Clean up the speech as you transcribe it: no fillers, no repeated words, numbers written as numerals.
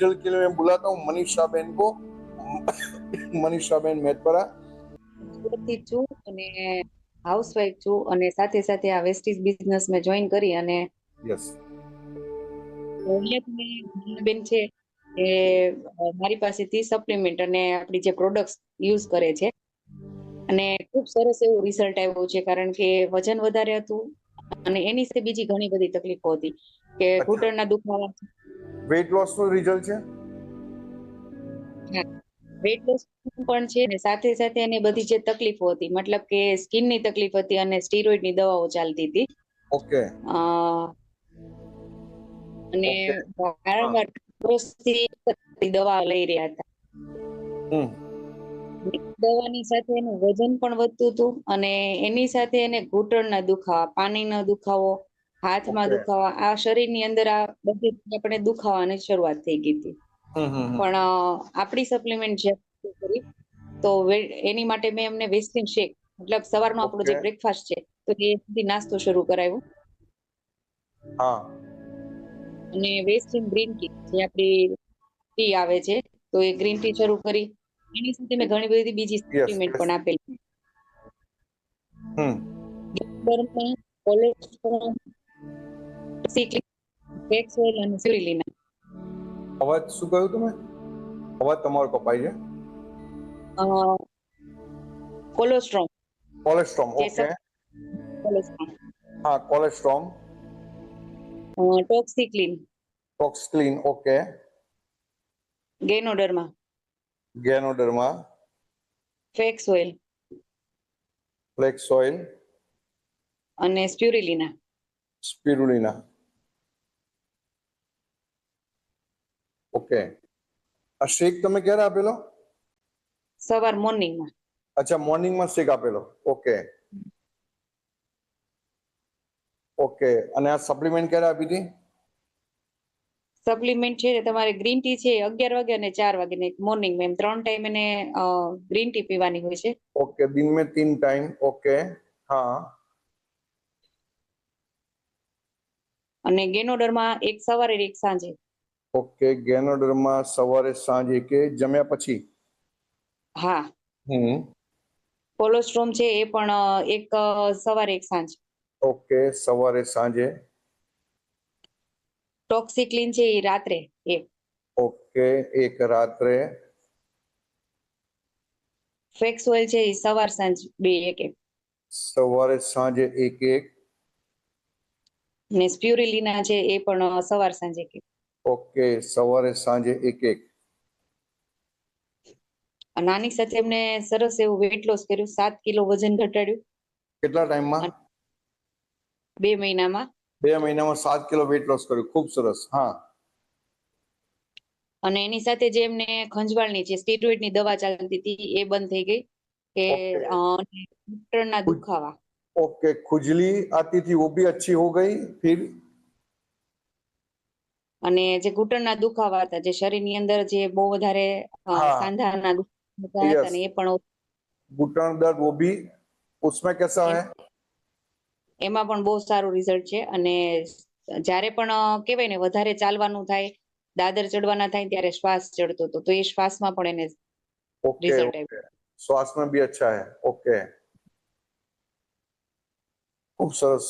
के लिए मैं बुलाता हूँ मनीषा बहन को। मनीषा बहन मेहतपरा। સુરતથી જ છું અને હાઉસવાઈફ છું અને સાથે સાથે આ વેસ્ટીજ બિઝનેસ મેં જોઈન કરી અને યસ અહીંયા બેન છે એ મારી પાસેથી સપ્લિમેન્ટ અને આપણી જે પ્રોડક્ટ્સ યુઝ કરે છે અને ખૂબ સરસ એવું રિઝલ્ટ આવ્યું છે કારણ કે વજન વધારે હતું અને એની સાથે બીજી ઘણી બધી તકલીફો હતી કે ઘૂંટણના દુખાવા વેટ લોસ નું રિઝલ્ટ છે। વેટ લોસ પણ છે અને સાથે સાથે એને બધી જે તકલીફો હતી મતલબ કે સ્કિનની તકલીફ હતી અને સ્ટીરોઇડની દવાઓ ચાલતી હતી ઓકે અ અને ઓકે વારંવાર વર્ષથી દવા લઈ રહ્યા હતા દવાની સાથે એનું વજન પણ વધતું હતું અને એની સાથે એને ઘૂંટણના દુખાવા પાણીનો દુખાવો હાથમાં દુખાવા આ શરીરની અંદર આ બધી આપણે દુખાવાની શરૂઆત થઈ ગઈ હતી પણ આપણી સપ્લિમેન્ટ જે કરી તો એની માટે મેં એમને વેસ્ટિન શેક મતલબ સવારનો આપણો જે બ્રેકફાસ્ટ છે તો એ નાસ્તો શરૂ કરાવ્યો હા અને વેસ્ટિન ગ્રીન ટી જે આપણી ટી આવે છે તો એ ગ્રીન ટી શરૂ કરી એની સાથે મેં ઘણી બધી બીજી સપ્લિમેન્ટ પણ આપેલી કોલેસ્ટ્રોલ ફેક્સ ઓઇલ અને સ્પિરુલિના અવાજ શું કહ્યું તમે અવાજ તમારો કપાઈ છે કોલેસ્ટ્રોલ કોલેસ્ટ્રોમ ઓકે કોલેસ્ટ્રોલ હા કોલેસ્ટ્રોમ Toxiclean Toxclean okay Ganoderma Ganoderma flax oil flax oil અને સ્પિરુલિના સ્પિરુલિના ઓકે આ શેક તમે ક્યારે આપેલો સવાર મોર્નિંગમાં અચ્છા મોર્નિંગમાં શેક આપેલો ઓકે ઓકે અને આ સપ્લિમેન્ટ ક્યારે આપી હતી સપ્લિમેન્ટ છે તમારે ગ્રીન ટી છે 11 વાગે અને 4 વાગે ને મોર્નિંગ મેમ 3 ટાઈમ એને ગ્રીન ટી પીવાની હોય છે ओके दिन में 3 टाइम ओके हाँ અને ગેનોડર્મા એક સવારે એક સાંજે ઓકે ગેનોડર્મા સવારે સાંજે કે જમ્યા પછી હા કોલેસ્ટ્રોમ છે એ પણ એક સવારે એક સાંજ ઓકે સવારે સાંજે ટોક્સિક્લીન છે એ રાત્રે એક ઓકે એક રાત્રે ફેક્સ ઓઇલ છે એ સવાર સાંજ બે એક એક સવારે સાંજે એક એક ને સ્પિરુલિના છે એ પણ સવાર સાંજે એક ઓકે સવારે સાંજે એક એક નાની સાથે એમને સરસ એવું વેટ લોસ કર્યું 7 કિલો વજન ઘટાડ્યું કેટલા ટાઈમમાં 2 મહિનામાં 2 મહિનામાં 7 કિલો વેટ લોસ કર્યું ખૂબ સરસ હા અને એની સાથે જે એમને ખંજવાળની જે સ્ટીરોઇડની દવા ચાલતી હતી એ બંધ થઈ ગઈ કે ઘૂંટણના દુખાવા ओके खुजली आती थी वो भी अच्छी हो गई फिर અને જે ઘૂંટણના દુખાવા હતા જે શરીરની અંદર જે બહુ વધારે સાંધાના દુખાવા હતા ને એ પણ घुटन दर्द वो भी उसमें कैसा है એમાં પણ બહુ સારું રિઝલ્ટ છે અને જ્યારે પણ કહેવાય ને વધારે ચાલવાનું થાય દાદર ચડવાના થાય ત્યારે શ્વાસ ચડતો હતો તો એ શ્વાસમાં પણ એને ओके ओके श्वास में भी अच्छा है ओके खूब सरस